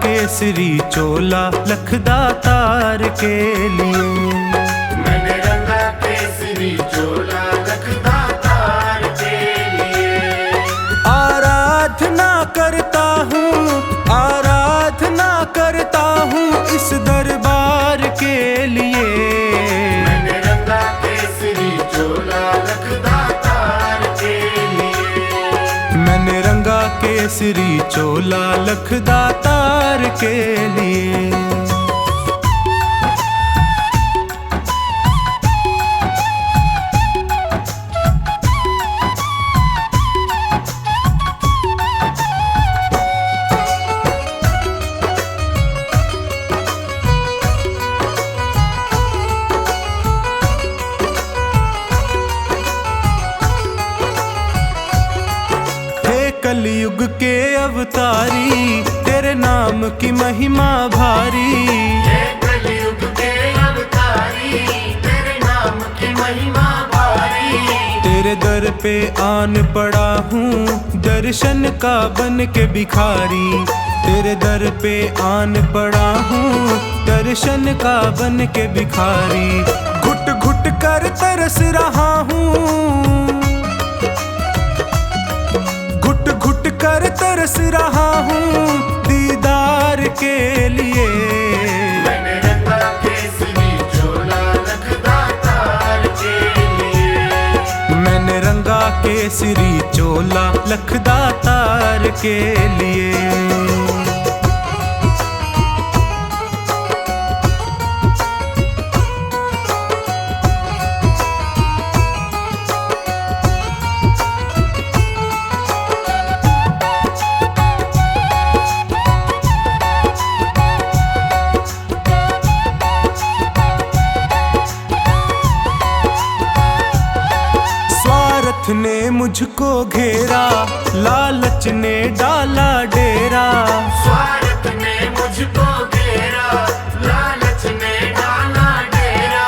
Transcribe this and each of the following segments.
केसरी चोला लखदातार के लिए। मैंने रंगा केसरी चोला लखदातार के लिए। आराधना करता हूँ इस दरबार के लिए। मैंने रंगा केसरी चोला लखदातार के लिए। मैंने रंगा केसरी चोला लखदातार के लिए। कलयुग के अवतारी तेरे नाम की महिमा भारी। ये कलयुग के अवतारी तेरे नाम की महिमा भारी। तेरे दर पे आन पड़ा हूँ दर्शन का बन के भिखारी। तेरे दर पे आन पड़ा हूँ दर्शन का बन के भिखारी। घुट घुट कर तरस रहा हूँ, घुट कर तरस रहा हूँ दीदार के लिए। मैंने रंगा केसरी चोला लखदातार के लिए। मैंने रंगा केसरी चोला लखदातार के लिए। ने मुझको घेरा लालच ने डाला डेरा। स्वार्थ ने मुझको घेरा लालच ने डाला डेरा।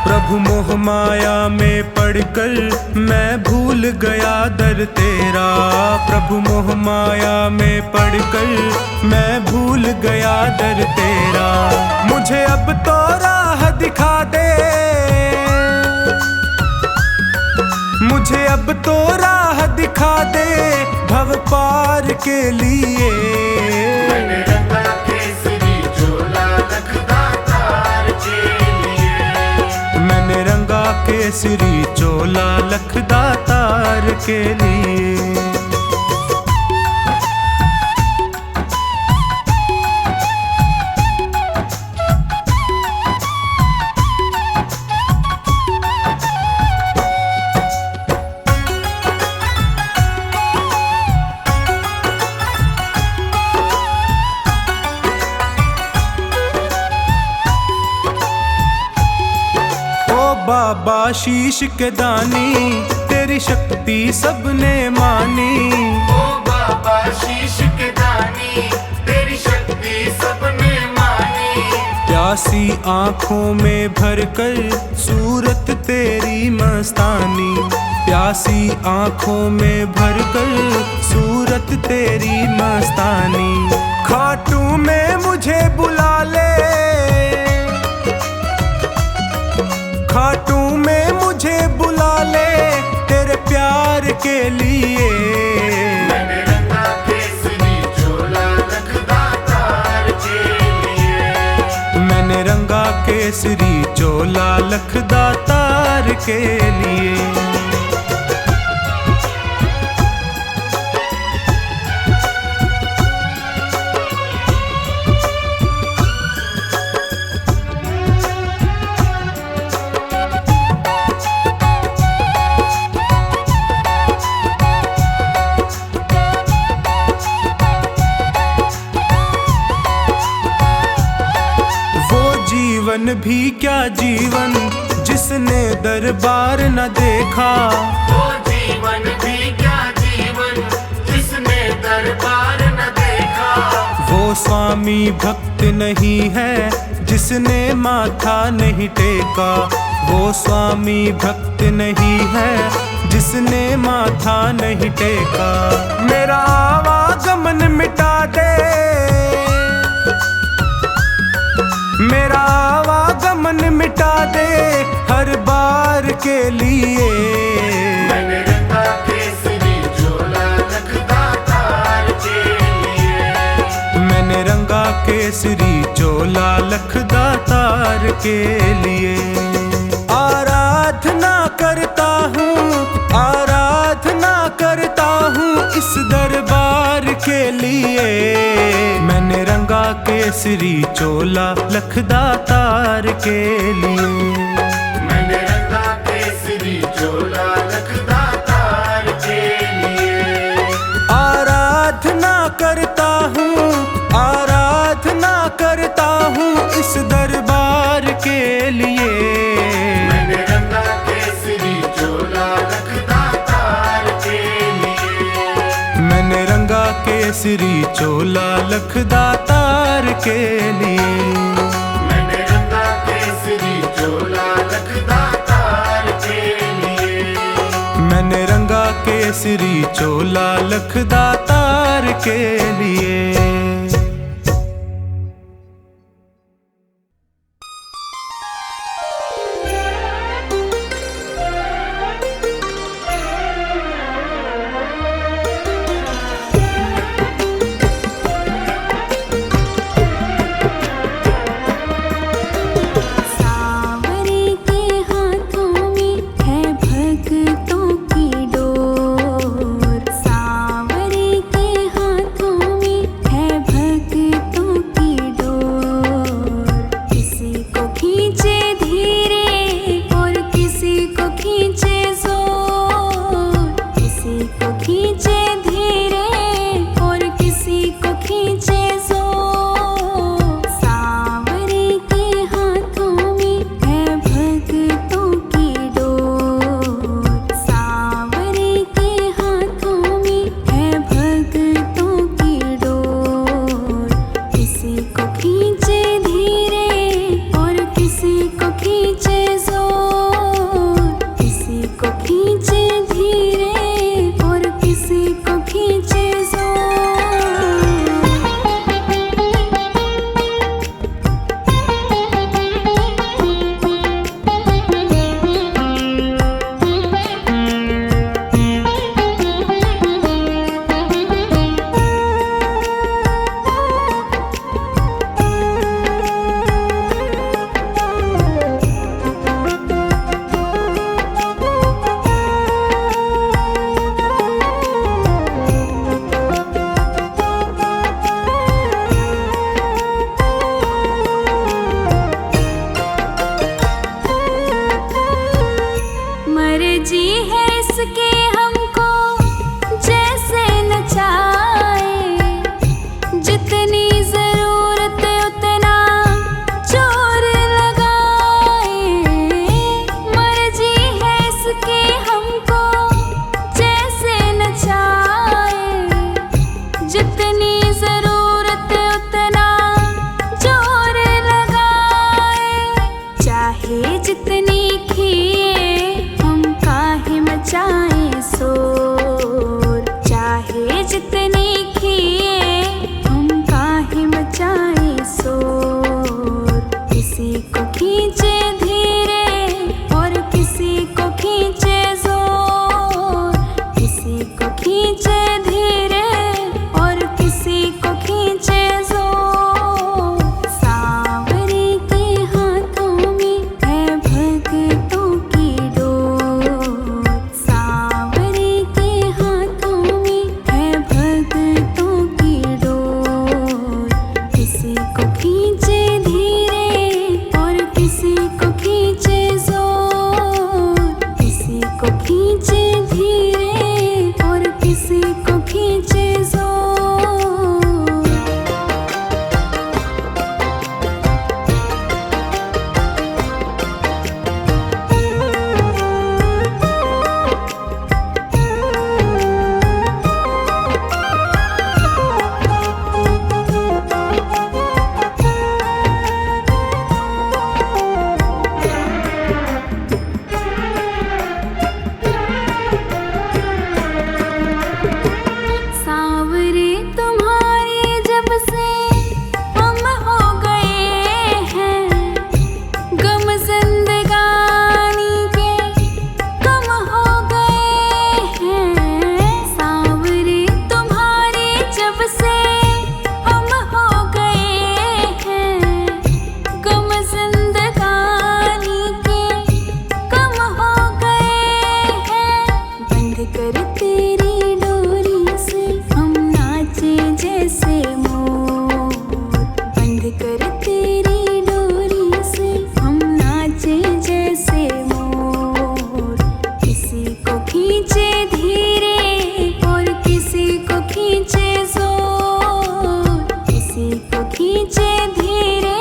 प्रभु मोह माया में पड़कर मैं भूल गया दर तेरा। प्रभु मोह माया में पड़कर मैं भूल गया दर तेरा। मुझे अब तो राह दिखा दे, मुझे अब तो राह दिखा दे भव पार के लिए। मैंने रंगा केसरी चोला लखदातार के लिए। मैंने रंगा केसरी चोला लखदातार के लिए। बाबा शीश के दानी तेरी शक्ति सबने मानी। ओ बाबा शीश के दानी तेरी शक्ति सबने मानी। प्यासी आँखों में भरकर सूरत तेरी मस्तानी। प्यासी आँखों में भरकर सूरत तेरी मस्तानी। खाटू में मुझे बुला ले, खाटू में मुझे बुला ले तेरे प्यार के लिए। मैंने रंगा केसरी चोला लखदातार के लिए। मैंने रंगा केसरी चोला लखदातार के लिए। जीवन भी क्या जीवन जिसने दरबार न देखा। वो जीवन भी क्या जीवन जिसने दरबार न देखा। वो स्वामी भक्त नहीं है जिसने माथा नहीं टेका। वो स्वामी भक्त नहीं है जिसने माथा नहीं टेका। मेरा आवागमन मिटा दे, लिए। मैंने रंगा केसरी चोला लखदा तार के लिए। मैंने रंगा केसरी चोला लखदा तार के लिए। आराधना करता हूँ इस दरबार के लिए। मैंने रंगा केसरी चोला लखदा तार के लिए। मैंने रंगा केसरी चोला लखदा तार के लिए। आराधना करता हूँ इस दरबार के लिए। मैंने रंगा केसरी चोला लखदा तार के लिए। मैंने रंगा केसरी चोला लखदा तार के लिए। मैंने रंगा केसरी चोला लखदा तार के लिए। मैंने रंगा केसरी चोला लखदा तार के लिए। खींचे धीरे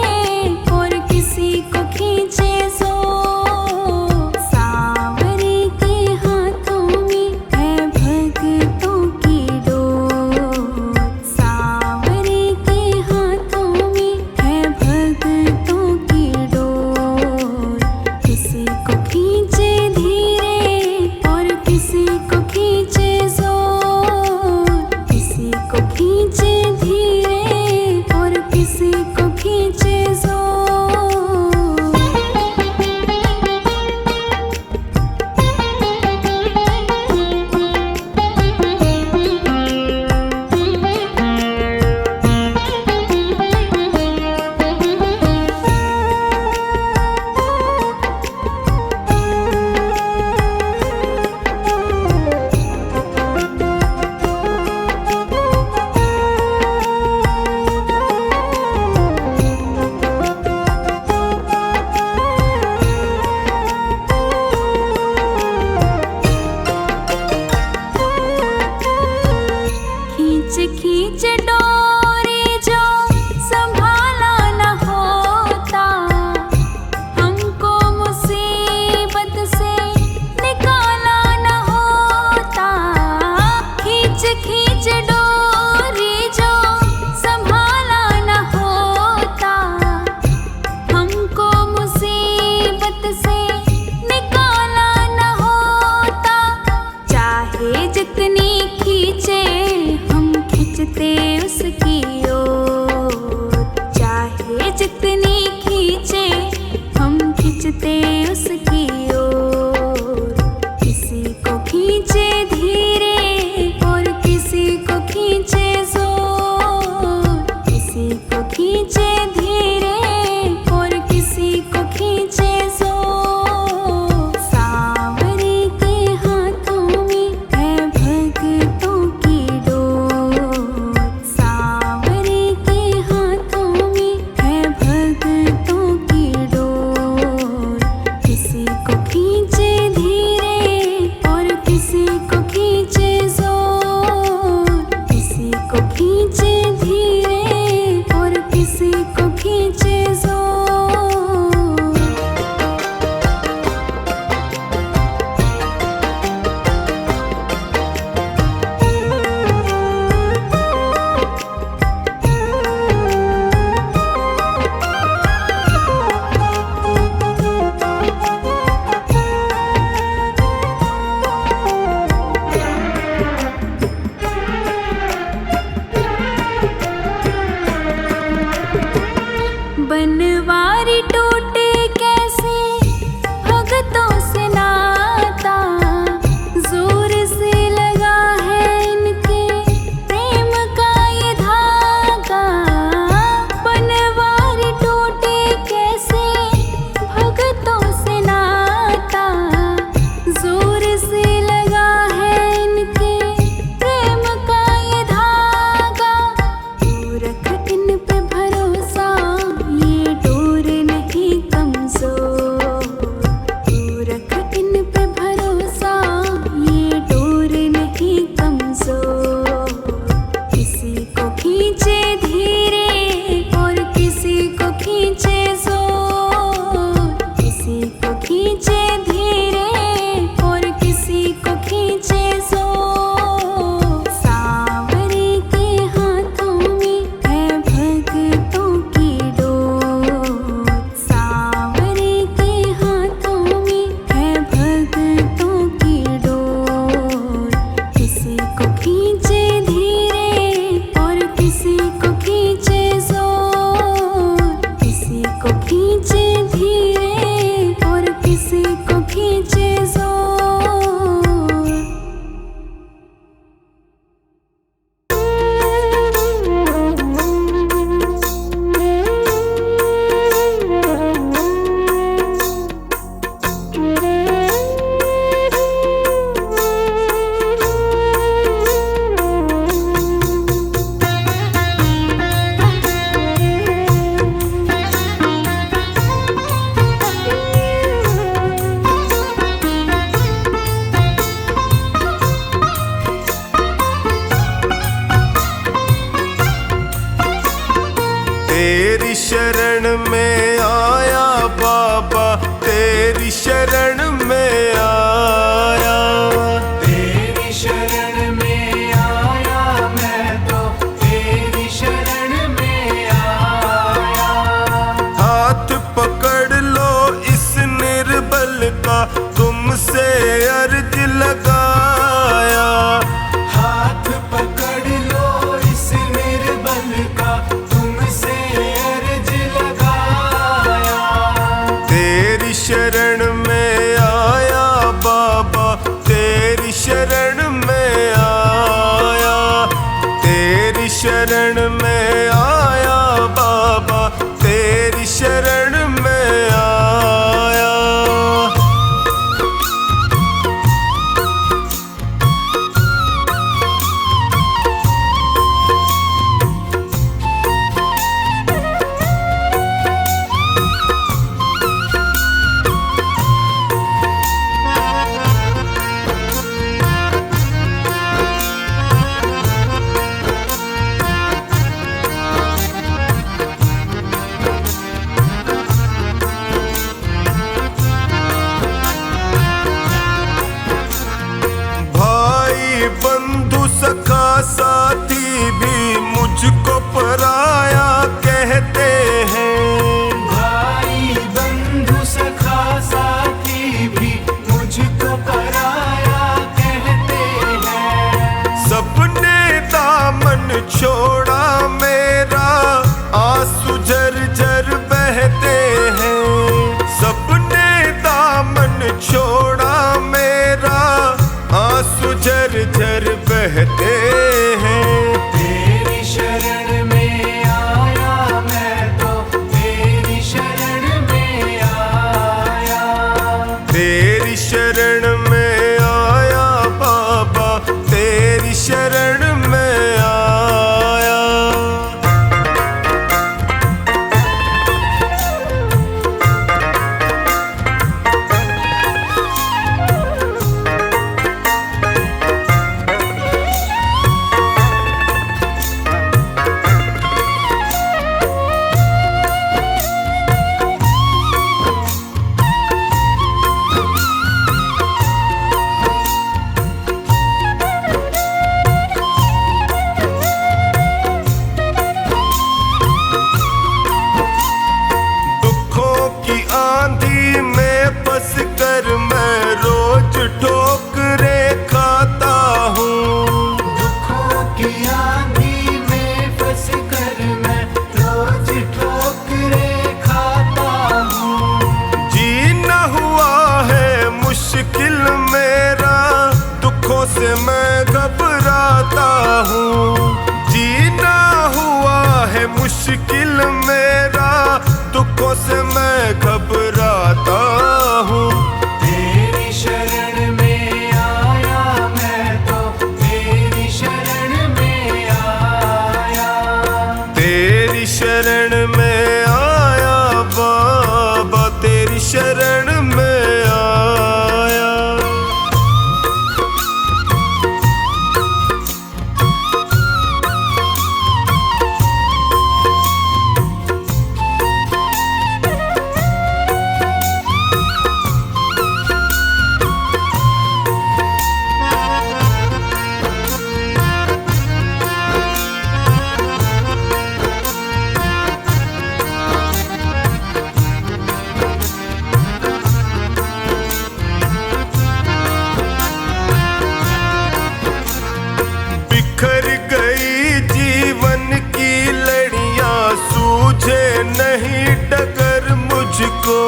और किसी को खींचे जोर। सांवरे के हाथों में है भक्तों की डोर। सांवरे के हाथों में है भक्तों की डोर। किसी को खींचे धीरे और किसी को खींचे जोर। किसी को खींचे धीरे और किसी को खींचे जोर। खींच खींच डोरी जो संभाला न होता, हमको मुसीबत से निकाला न होता। खींच खींच डोरी जो संभाला न होता, हमको मुसीबत से निकाला न होता। चाहे जितनी खींचे हम खींचते उसकी ओर। चाहे जितनी खींचे हम खींचते उसकी ओर। किसी को खींचे धीरे और किसी को खींचे जोर। किसी को खींचे धीरे और किसी को खींचे जोर। सांवरे के हाथों में है भक्तों की डोर। सांवरे के हाथों में है भक्तों की डोर। किसी को खींचे धीरे और किसी को खींचे जोर। किसी को खींचे धीरे और किसी को खींचे जोर। बनवारी टूटे कैसे भगतों से नाता, जोर से लगा है इनके प्रेम का ये धागा। बनवारी टूटे कैसे भगतों से नाता, जोर से लगा है इनके प्रेम का ये धागा। तू रख इन पे भरोसा, ये डोर नहीं कमजोर। तू रख इन पे भरोसा, ये डोर नहीं कमजोर। किसी को खींचे धीरे और किसी को खींचे जोर। किसी को खींचे धीरे और किसी को खींचे जोर। सांवरे के हाथों में है भक्तों की डोर। सांवरे के हाथों में है भक्तों की डोर। किसी को खींचे धीरे और किसी को खींचे जोर। किसी तेरी शरण में आया बाबा, तेरी शरण में आया। तेरी शरण में आया मैं तो, तेरी शरण में आया। हाथ पकड़ लो इस निर्बल का, तुमसे अर्ज लगाया। हाथ पकड़ लो इस निर्बल का, तुमसे अर्ज लगाया। तेरी शरण में आया बाबा, तेरी शरण में आया। तेरी शरण में आया बाबा, तेरी शरण में आया। भाई बंधु सखा साथी भी मुझको पराया कहते हैं। भाई बंधु सखा साथी भी मुझको पराया कहते हैं। सबने दामन छोड़ा मेरा, आंसू झरझर बहते हैं। सबने दामन छोड़ा मेरा, आंसू झरझर बहते हैं। तेरी शरण में आया मैं तो, तेरी शरण में आया। तेरी शरण में आया बाबा, तेरी शरण में आया। दुखों की आंधी में फंस कर मैं रोज ठोकरे खाता हूँ। दुखों की आंधी में फंस कर मैं रोज ठोकरे खाता हूँ। जीना हुआ है मुश्किल मेरा, दुखों से मैं घबराता हूँ। जीना हुआ है मुश्किल मेरा, दुखों से मैं घबराता हूँ। तेरी शरण में आया मैं तो, तेरी शरण में आया। तेरी शरण में आया बाबा, तेरी शरण में आया। बिखर गई जीवन की लड़ियां, सूझे नहीं डगर मुझको।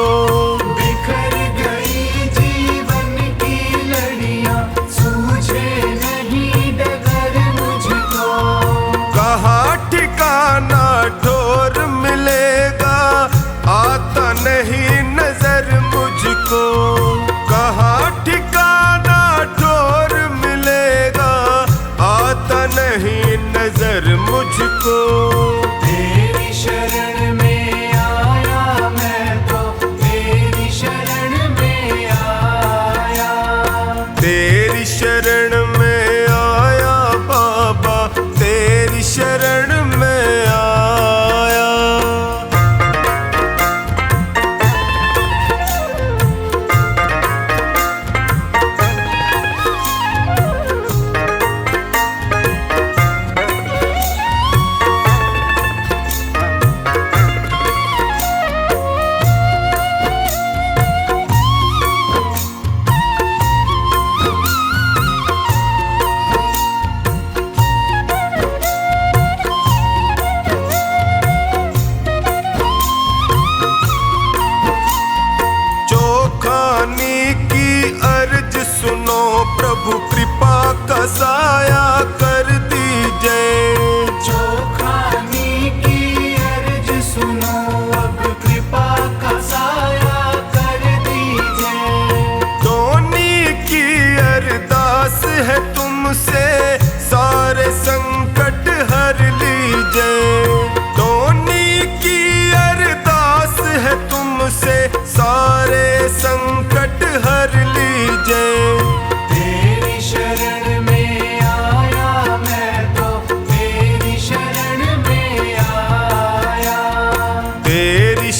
बिखर गई जीवन की लड़ियां, सूझे नहीं डगर मुझको। कहाँ ठिकाना ठोर मिलेगा, आता नहीं नजर मुझको। कहाँ ठिकाना ठोर मिलेगा, आता नहीं नजर मुझको। तेरी शरण में आया मैं तो,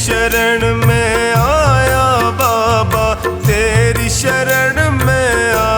शरण में आया बाबा, तेरी शरण में आया।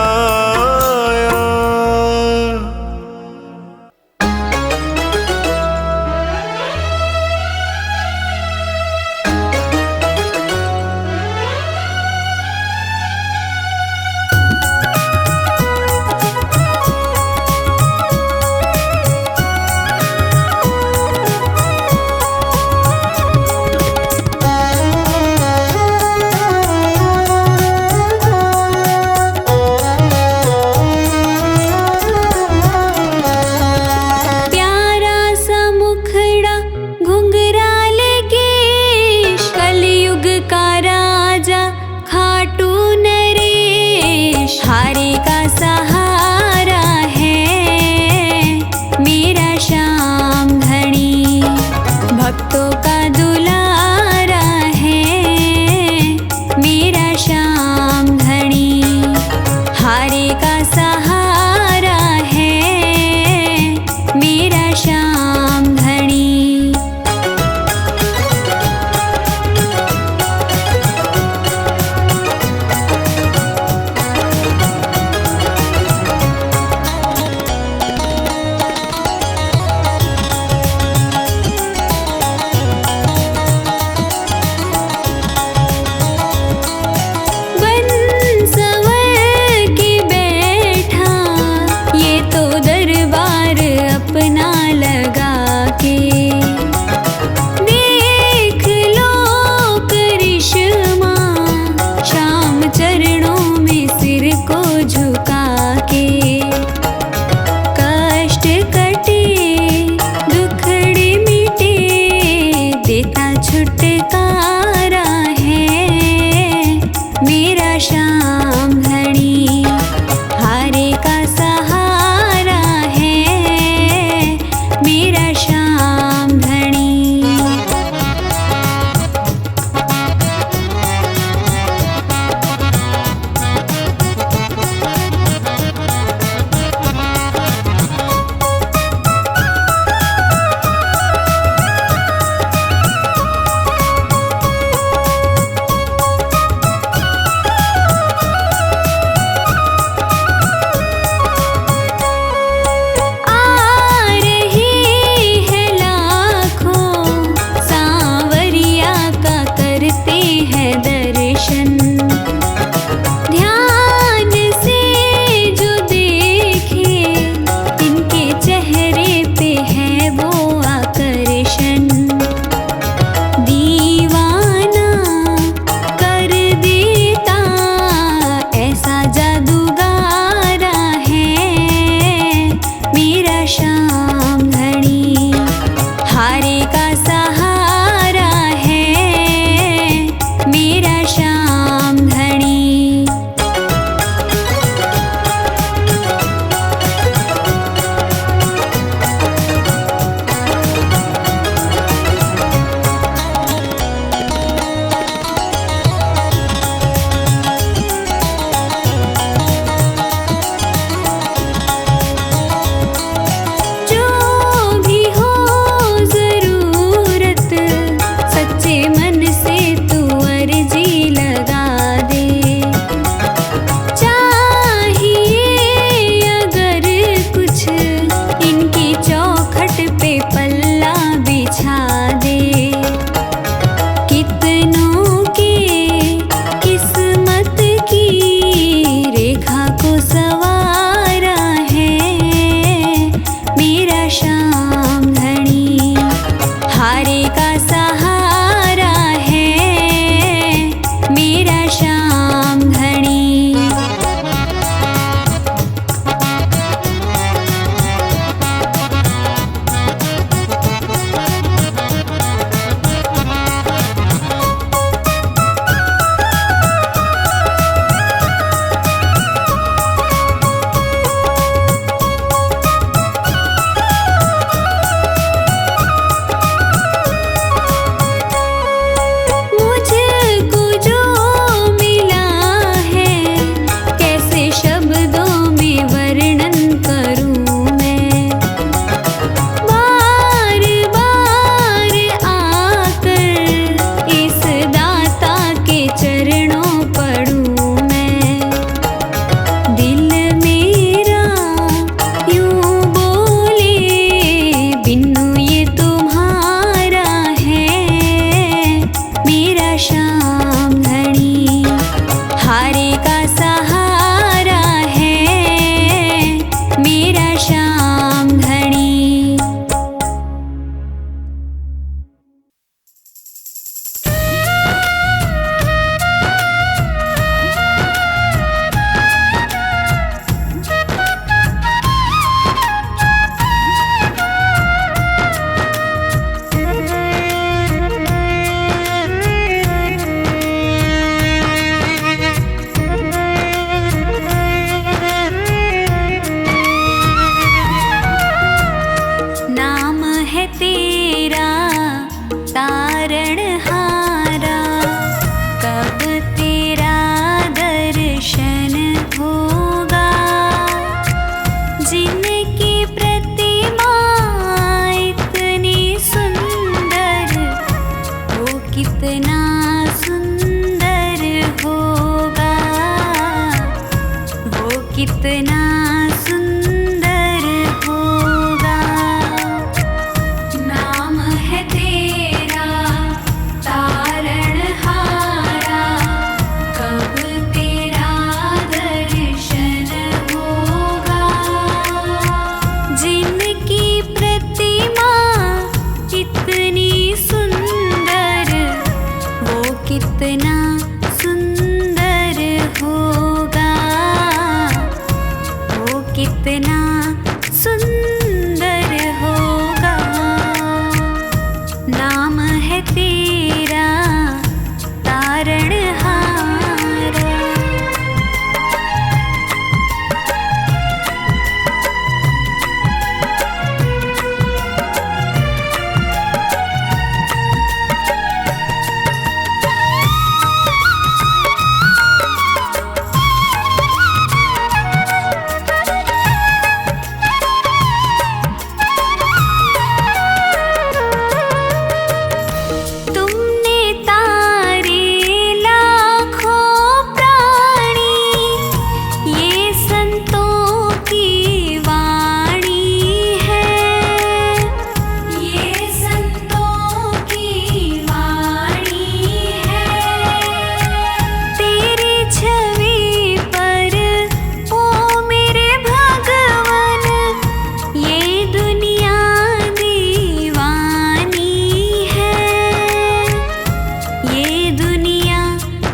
कितना सुंदर होगा, वो कितना सुंदर होगा। नाम है तेरा तारणहारा, कब तेरा दर्शन होगा। जिनकी प्रतिमा कितनी सुंदर, वो कितना सुंदर होगा, वो कितना सुंदर होगा। नाम है तेरा तारणहारा। तुमने तारे लाखों प्राणी, ये संतों की वाणी है, ये संतों की वाणी है। तेरी छवि पर ओ मेरे भगवन, ये दुनिया दीवानी है, ये दुनिया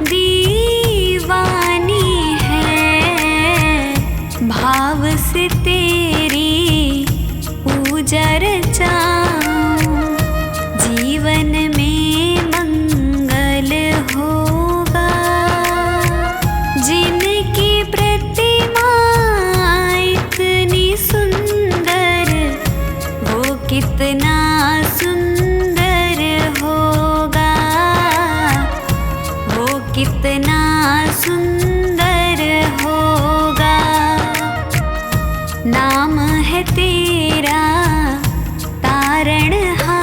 दीवानी है। भाव से तेरी पूजा रचाऊं, जीवन में मंगल होगा। जिनकी प्रतिमा इतनी सुंदर, वो कितना सुंदर होगा, वो कितना सुंदर होगा। नाम है तेरा तारणहारा।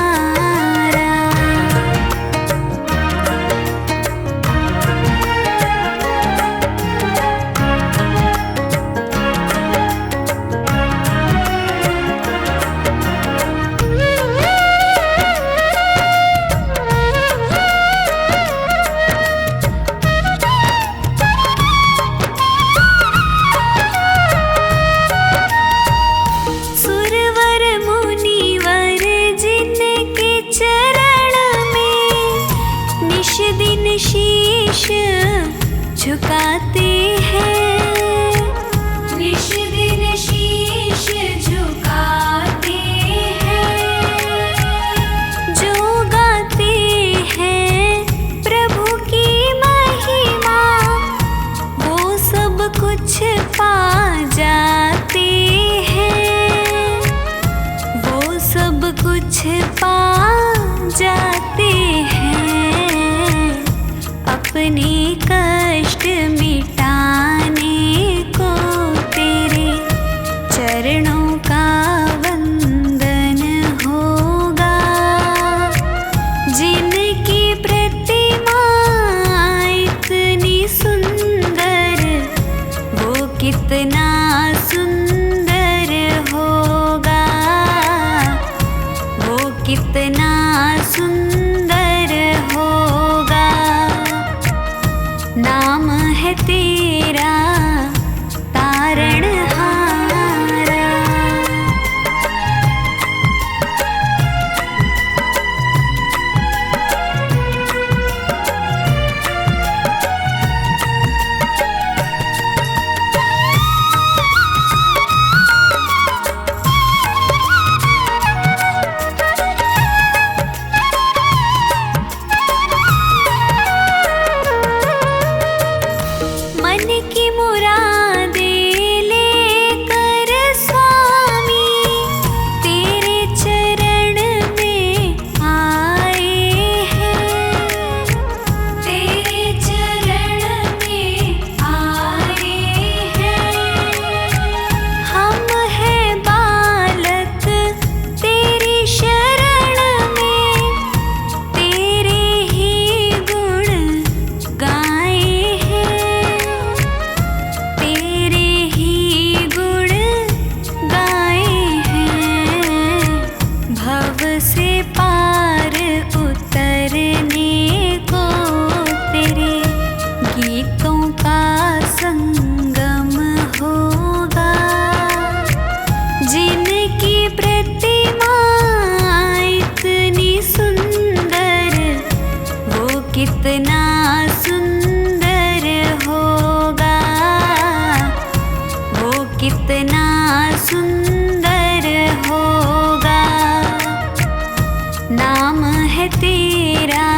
सुरवर मुनिवर जिनके चरण में निश दिन शीश झुकाते हैं, निश दिन शीश झुकाते हैं। जो गाते हैं प्रभु की महिमा, वो सब कुछ पा जाते हैं, वो सब कुछ पा जाते हैं। अपने कष्ट मिटाने को तेरे चरणों का वंदन होगा। जिनकी प्रतिमा इतनी सुंदर, वो कितना सुंदर होगा, वो कितना सुंदर होगा। नाम है तेरा तारणहारा। मन कितना सुंदर होगा, वो कितना सुंदर होगा। नाम है तेरा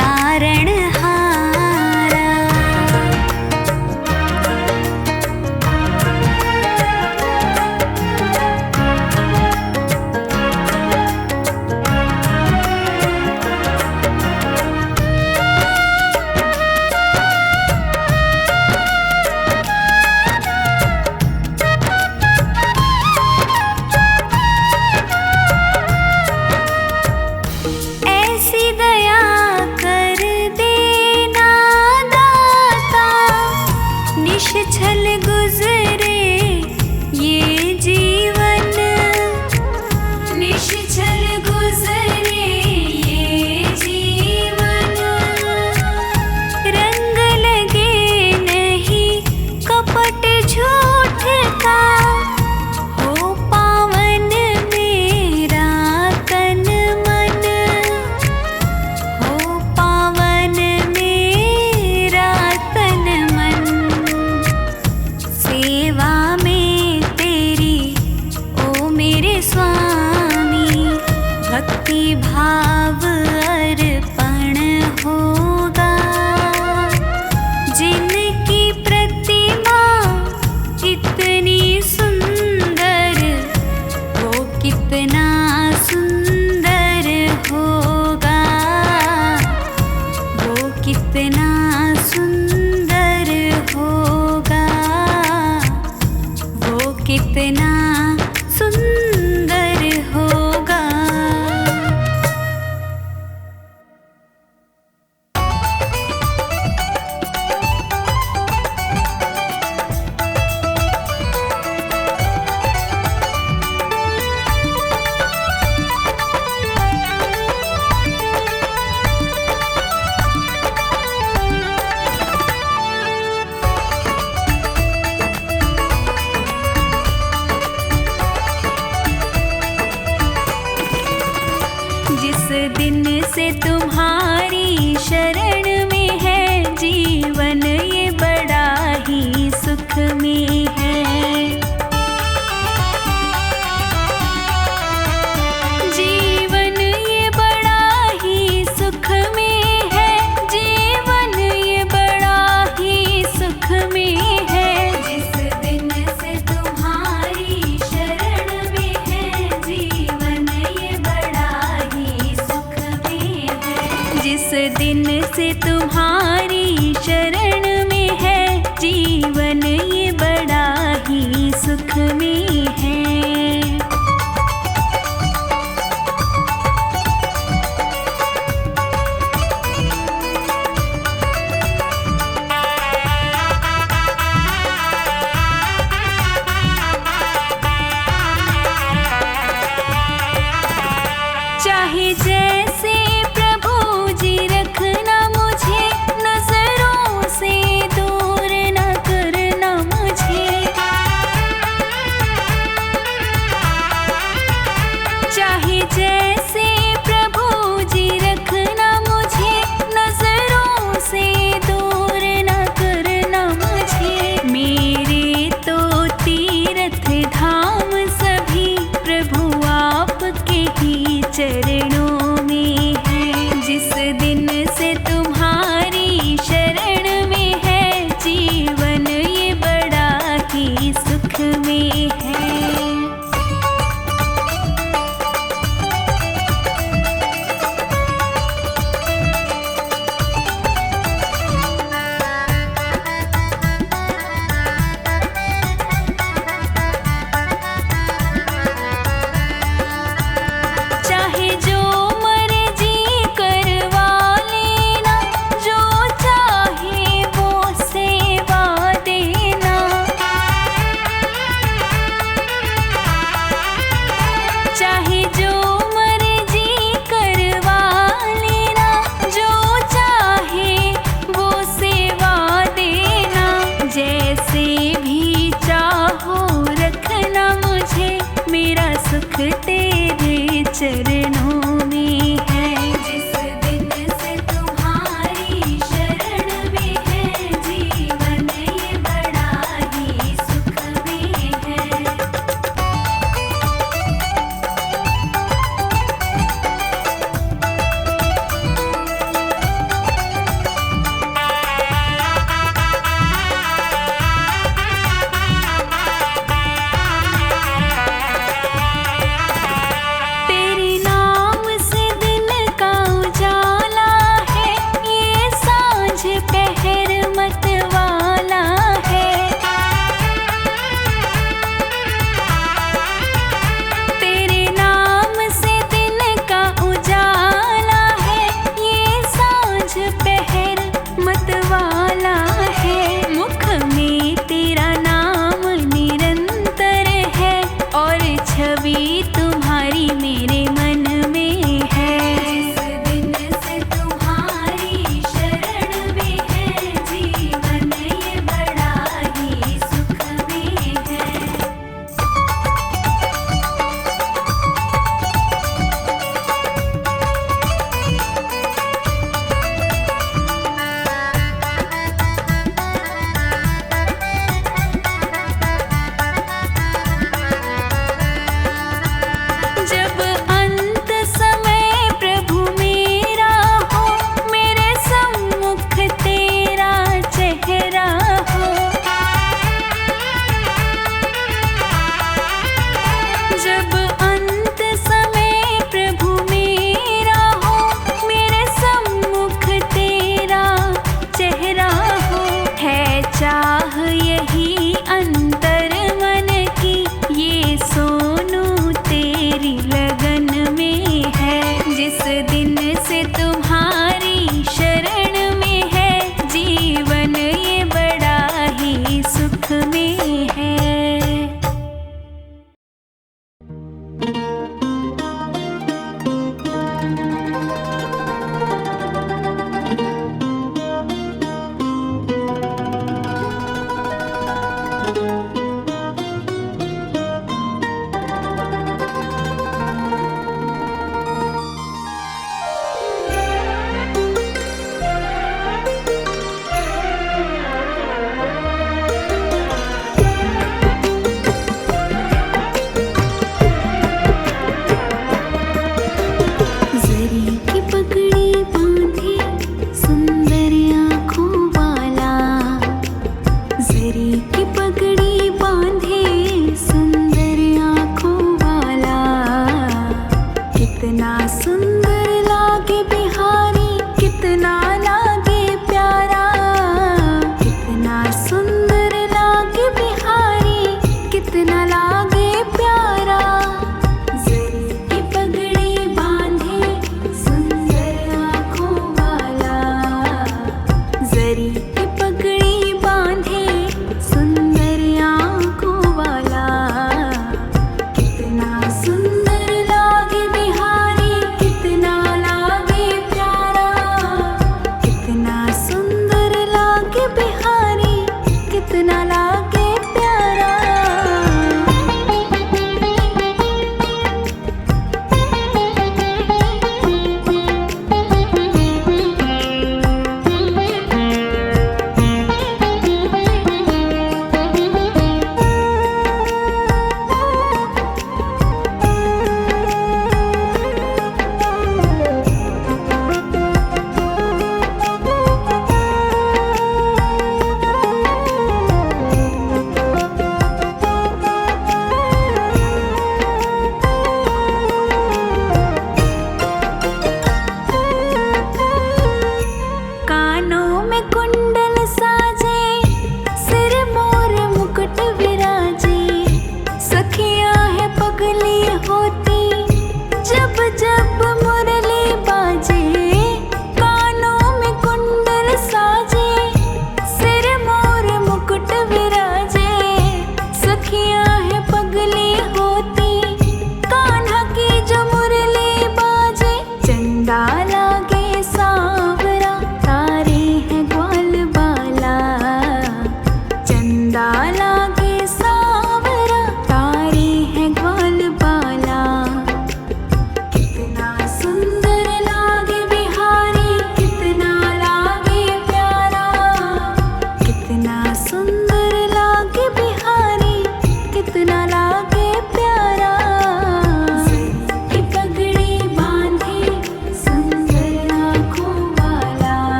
तारणहारा। ऐसी दया कर देना दाता, निश्छल गुजरे ये जीवन, निश्छल गुजरे ये जीवन। रंग लगे नहीं कपट झूठ का, हो पावन मेरा तन मन, हो पावन मेरा तन मन। सेवा में तेरी ओ मेरे स्वामी, भक्ति भाव अर्पण होगा। जिनकी प्रतिमा इतनी सुंदर, वो कितना सुंदर होगा, वो कितना सुंदर होगा, वो कितना सुंदर होगा। जिस दिन से तुम्हारी शरण में है जीवन, ये बड़ा ही सुख में है। जीवन ये बड़ा ही सुख में है, जीवन ये बड़ा ही सुख में है। जिस दिन से तुम्हारी शरण में है जीवन, ये बड़ा ही सुख में है। जिस दिन से तुम्हारी शरण में है जीवन, ये बड़ा ही सुख में है। चाहे जैसे प्रभु जी रखना मुझे, नजरों से दूर न करना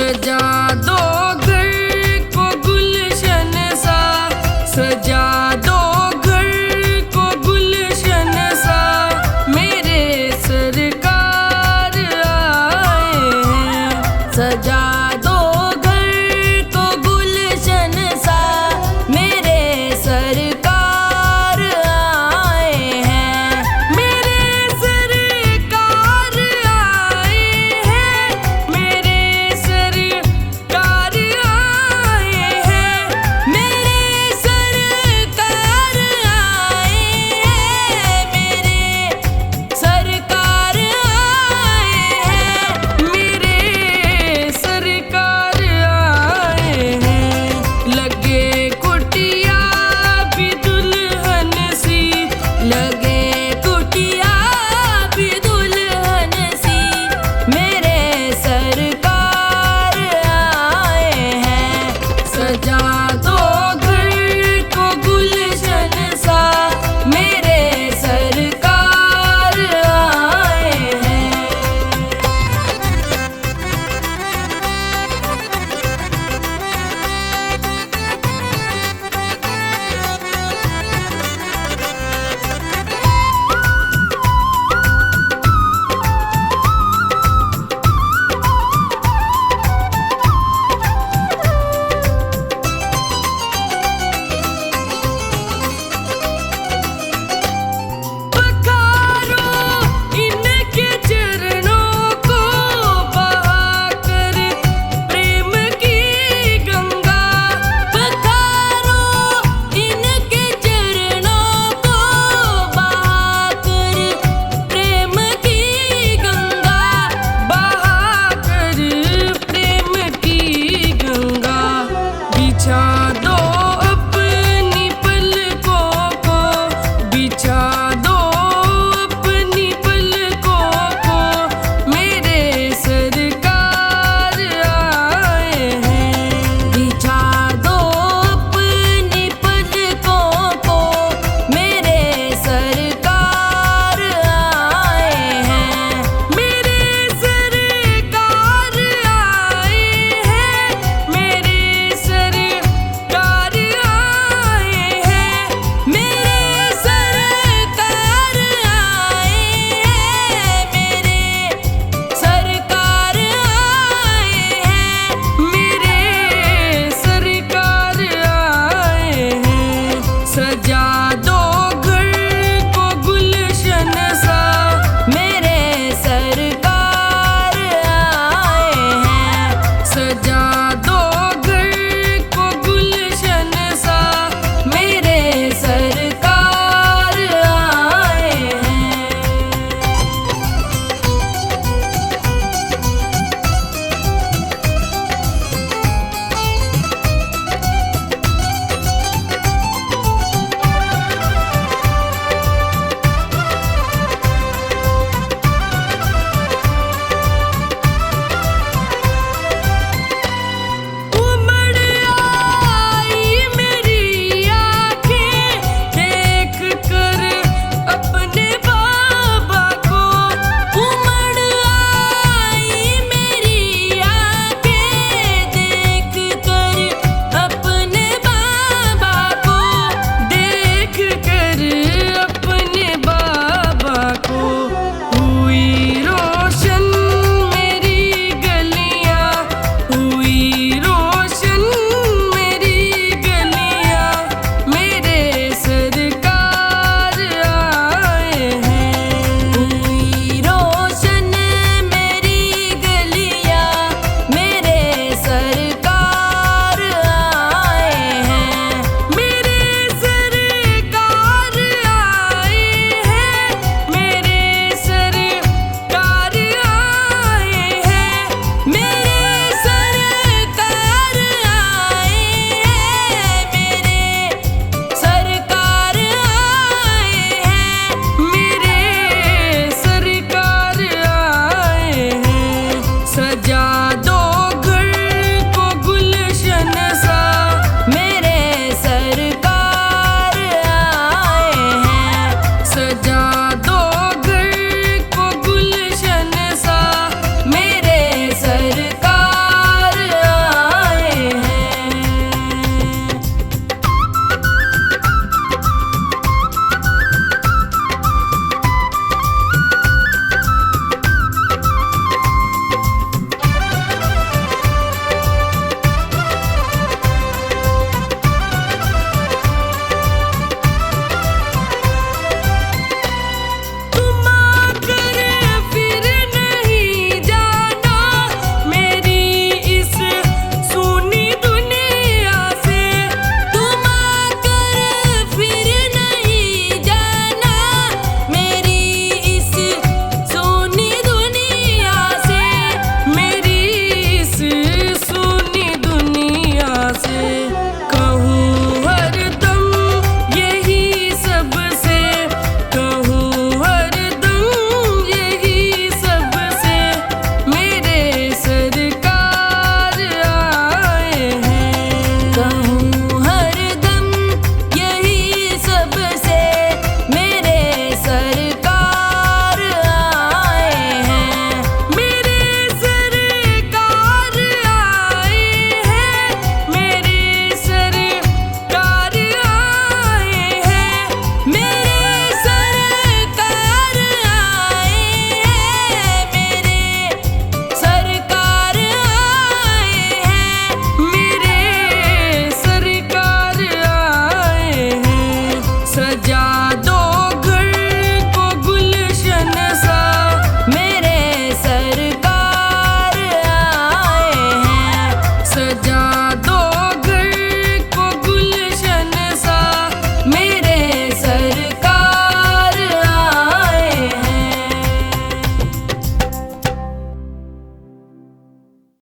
सजा दो घर को गुलशन सा, सजा दो घर को गुलशन सा, मेरे सरकार आए हैं। सजा